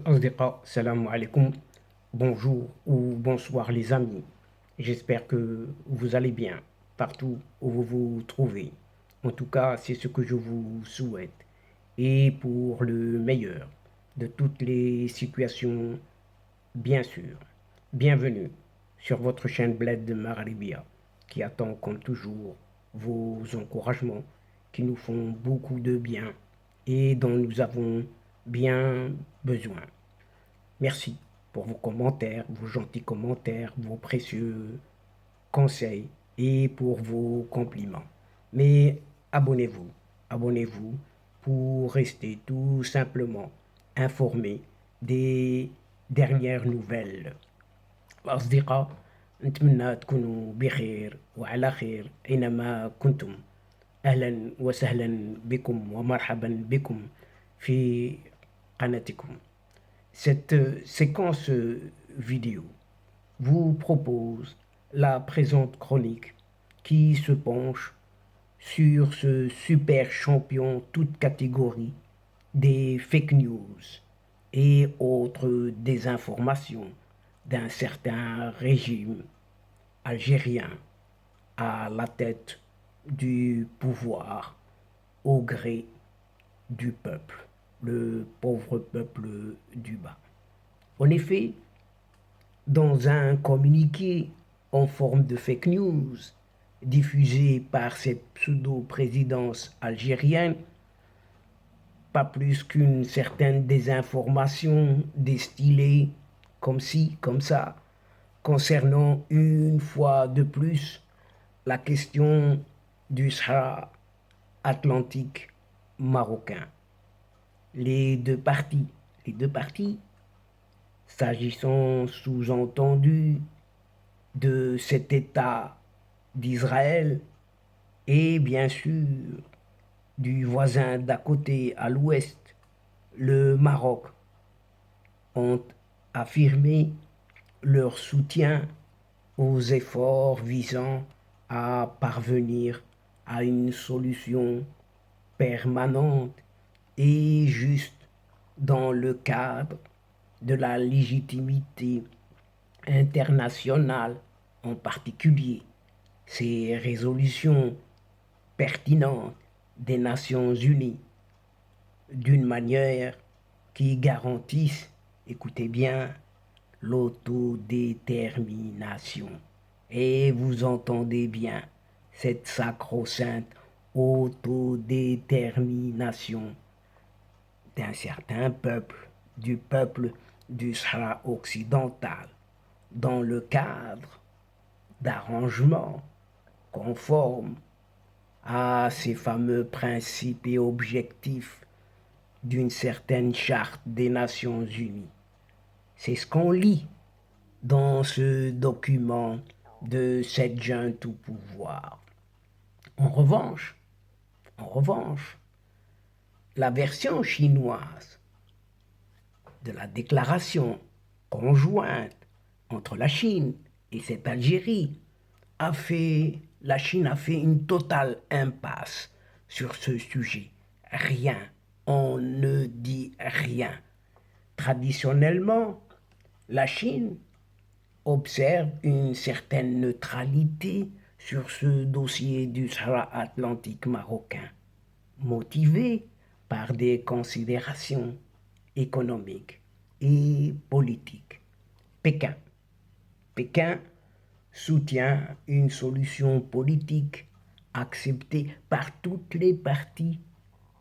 Asdiqa, salam alaikum, bonjour ou bonsoir les amis. J'espère que vous allez bien partout où vous vous trouvez. En tout cas, c'est ce que je vous souhaite. Et pour le meilleur de toutes les situations, bien sûr. Bienvenue sur votre chaîne Bled de Maralibia qui attend comme toujours vos encouragements qui nous font beaucoup de bien et dont nous avons bien besoin. Merci pour vos commentaires, vos gentils commentaires, vos précieux conseils et pour vos compliments. Mais abonnez-vous, abonnez-vous pour rester tout simplement informé des dernières nouvelles. الأصدقاء، نتمنى تكونوا بخير وعلى خير أينما كنتم. أهلا وسهلا بكم ومرحبا بكم في قناتكم. Cette séquence vidéo vous propose la présente chronique qui se penche sur ce super champion toute catégorie des fake news et autres désinformations d'un certain régime algérien à la tête du pouvoir au gré du peuple, le pauvre peuple du bas. En effet, dans un communiqué en forme de fake news diffusé par cette pseudo-présidence algérienne, pas plus qu'une certaine désinformation distillée comme ci, comme ça, concernant une fois de plus la question du Sahara atlantique marocain. Les deux parties, s'agissant sous-entendu de cet État d'Israël et bien sûr du voisin d'à côté à l'ouest, le Maroc, ont affirmé leur soutien aux efforts visant à parvenir à une solution permanente et juste dans le cadre de la légitimité internationale, en particulier ces résolutions pertinentes des Nations Unies, d'une manière qui garantisse, écoutez bien, l'autodétermination. Et vous entendez bien cette sacro-sainte autodétermination d'un certain peuple, du peuple du Sahara occidental, dans le cadre d'arrangements conformes à ces fameux principes et objectifs d'une certaine charte des Nations Unies. C'est ce qu'on lit dans ce document de cette junte au pouvoir. En revanche, la version chinoise de la déclaration conjointe entre la Chine et cette Algérie la Chine a fait une totale impasse sur ce sujet. Rien, on ne dit rien. Traditionnellement, la Chine observe une certaine neutralité sur ce dossier du Sahara atlantique marocain, motivé par des considérations économiques et politiques. Pékin soutient une solution politique acceptée par toutes les parties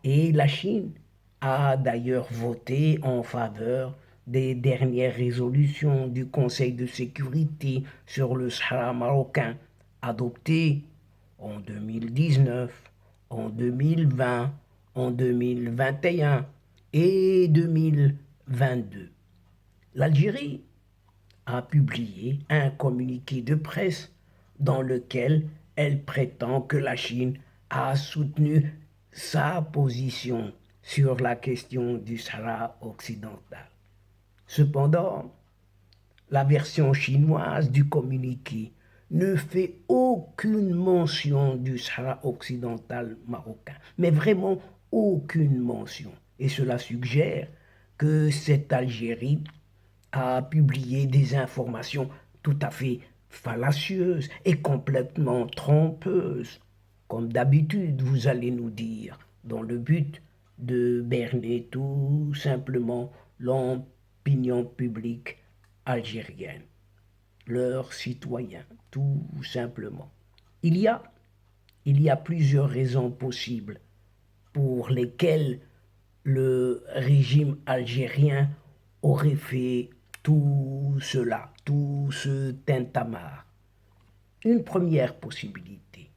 et la Chine a d'ailleurs voté en faveur des dernières résolutions du Conseil de sécurité sur le Sahara marocain adoptées en 2019, en 2020, en 2021 et 2022. L'Algérie a publié un communiqué de presse dans lequel elle prétend que la Chine a soutenu sa position sur la question du Sahara occidental. Cependant, la version chinoise du communiqué ne fait aucune mention du Sahara occidental marocain, mais vraiment aucune mention. Et cela suggère que cette Algérie a publié des informations tout à fait fallacieuses et complètement trompeuses, comme d'habitude, vous allez nous dire, dans le but de berner tout simplement l'opinion publique algérienne, leurs citoyens, tout simplement. Il y a, il y a plusieurs raisons possibles pour lesquelles le régime algérien aurait fait tout cela, tout ce tintamarre. Une première possibilité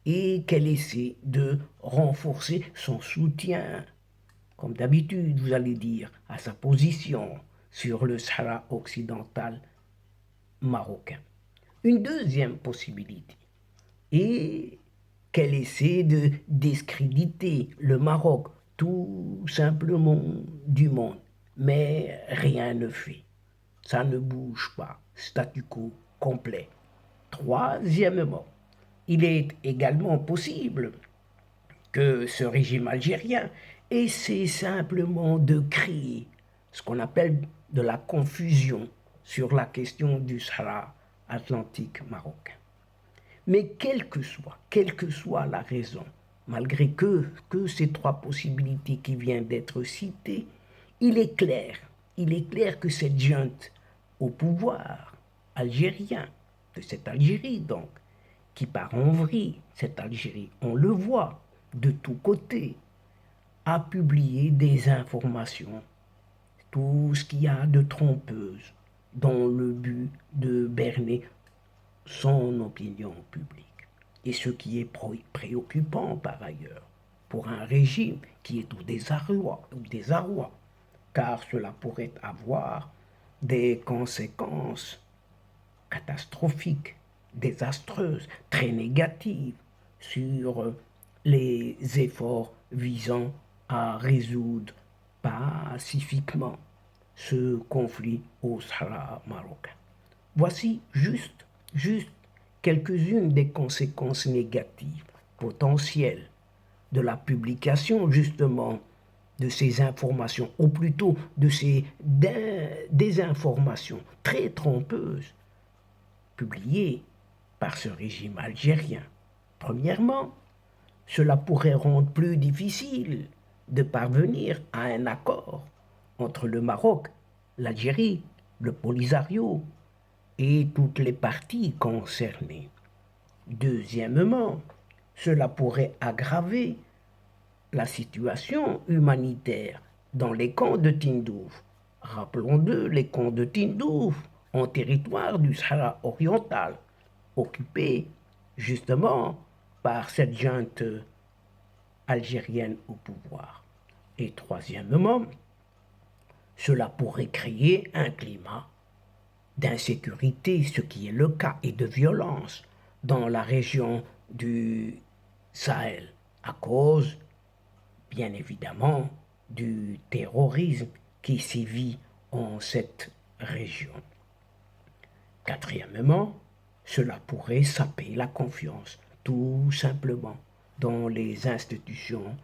est qu'elle essaie de renforcer son soutien, comme d'habitude, vous allez dire, à sa position sur le Sahara occidental marocain. Une deuxième possibilité est qu'elle essaie de discréditer le Maroc tout simplement du monde. Mais rien ne fait. Ça ne bouge pas. Statu quo complet. Troisièmement, il est également possible que ce régime algérien essaie simplement de créer ce qu'on appelle de la confusion sur la question du Sahara atlantique marocain. Mais quelle que soit la raison, malgré que ces trois possibilités qui viennent d'être citées, il est clair que cette junte au pouvoir algérien, de cette Algérie donc, qui part en vrille, cette Algérie, on le voit de tous côtés, a publié des informations, tout ce qu'il y a de trompeuse, dans le but de berner son opinion publique. Et ce qui est préoccupant par ailleurs pour un régime qui est au désarroi, car cela pourrait avoir des conséquences catastrophiques, désastreuses, très négatives sur les efforts visant à résoudre pacifiquement ce conflit au Sahara marocain. Voici juste quelques-unes des conséquences négatives potentielles de la publication justement de ces informations, ou plutôt de ces désinformations très trompeuses publiées par ce régime algérien. Premièrement, cela pourrait rendre plus difficile de parvenir à un accord entre le Maroc, l'Algérie, le Polisario et toutes les parties concernées. Deuxièmement, cela pourrait aggraver la situation humanitaire dans les camps de Tindouf. Rappelons-le, les camps de Tindouf, en territoire du Sahara oriental, occupés justement par cette junte algérienne au pouvoir. Et troisièmement, cela pourrait créer un climat d'insécurité, ce qui est le cas, et de violence dans la région du Sahel, à cause, bien évidemment, du terrorisme qui sévit en cette région. Quatrièmement, cela pourrait saper la confiance, tout simplement, dans les institutions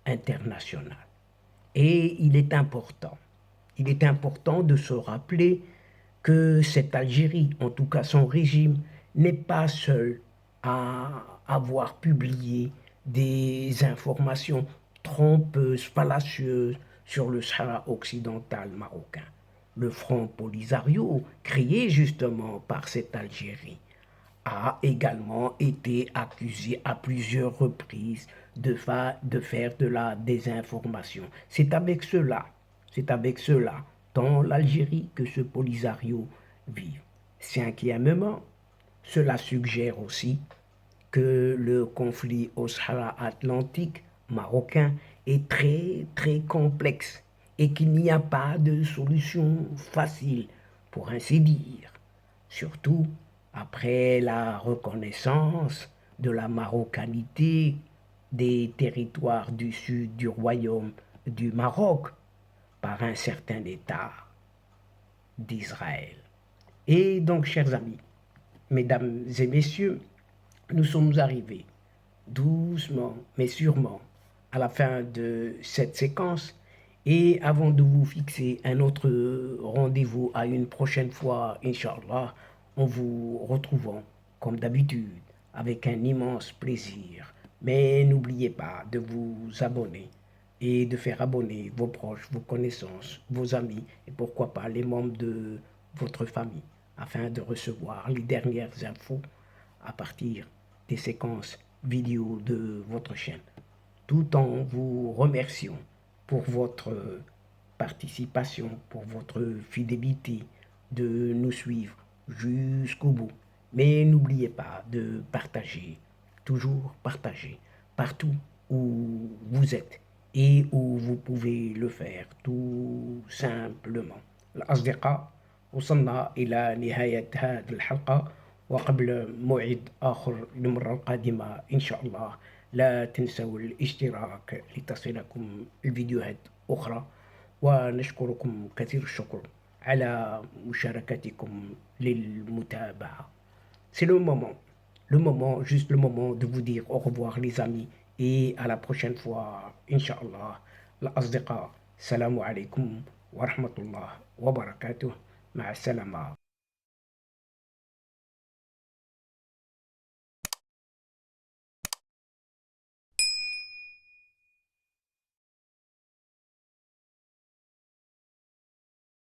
internationales. Et il est important de se rappeler que cette Algérie, en tout cas son régime, n'est pas seul à avoir publié des informations trompeuses, fallacieuses sur le Sahara occidental marocain. Le Front Polisario, créé justement par cette Algérie, a également été accusé à plusieurs reprises de faire de la désinformation. C'est avec cela, dans l'Algérie, que ce Polisario vit. Cinquièmement, cela suggère aussi que le conflit au Sahara atlantique marocain est très complexe et qu'il n'y a pas de solution facile, pour ainsi dire. Surtout après la reconnaissance de la marocanité des territoires du sud du royaume du Maroc par un certain État d'Israël. Et donc, chers amis, mesdames et messieurs, nous sommes arrivés doucement mais sûrement à la fin de cette séquence Et avant de vous fixer un autre rendez-vous à une prochaine fois, Inch'Allah, en vous retrouvant comme d'habitude avec un immense plaisir. Mais n'oubliez pas de vous abonner et de faire abonner vos proches, vos connaissances, vos amis et pourquoi pas les membres de votre famille afin de recevoir les dernières infos à partir des séquences vidéo de votre chaîne, tout en vous remerciant pour votre participation, pour votre fidélité de nous suivre jusqu'au bout. Mais n'oubliez pas de partager, toujours partager, partout où vous êtes et où vous pouvez le faire tout simplement. الأصدقاء وصلنا إلى نهاية هذه الحلقة، وقبل موعد آخر للمرة القادمة إن شاء الله لا تنسوا الاشتراك لتصلكم الفيديوهات أخرى، ونشكركم كثير الشكر على مشاركتكم للمتابعة. C'est juste le moment de vous dire au revoir les amis et à la prochaine fois Inch'Allah. الأصدقاء السلام عليكم ورحمة الله وبركاته. مع السلامة.